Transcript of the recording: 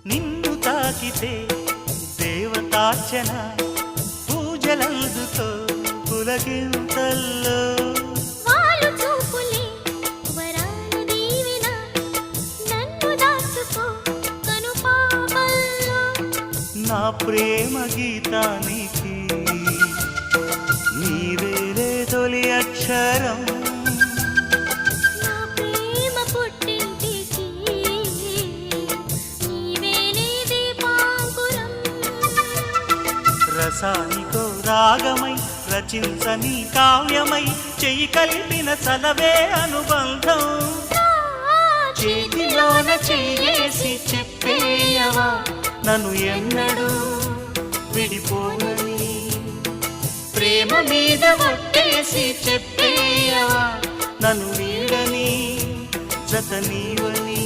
నిన్ను తాకితే దేవతార్చన పూజలందుతో పులకింతల్లో వాళ్ళు చూపులే వరాల దీవెన నన్ను దాచుకో కనుపాపల్లో నా ప్రేమ గీతానికి నీవేలే తొలి అక్షరం నా ప్రేమ పుట్టింటికి నీవేలే దీపాంకురం రసానికో రాగమై రచించని కావ్యమై చెయ్యి కలిపిన చలవే అనుబంధం చేతిలోన చేసి చెప్పేయవా నన్ను ఎన్నడూ విడిపోనని ప్రేమ మీద ఒట్టేసి చెప్పేయవా నన్ను వీడని జత నీవని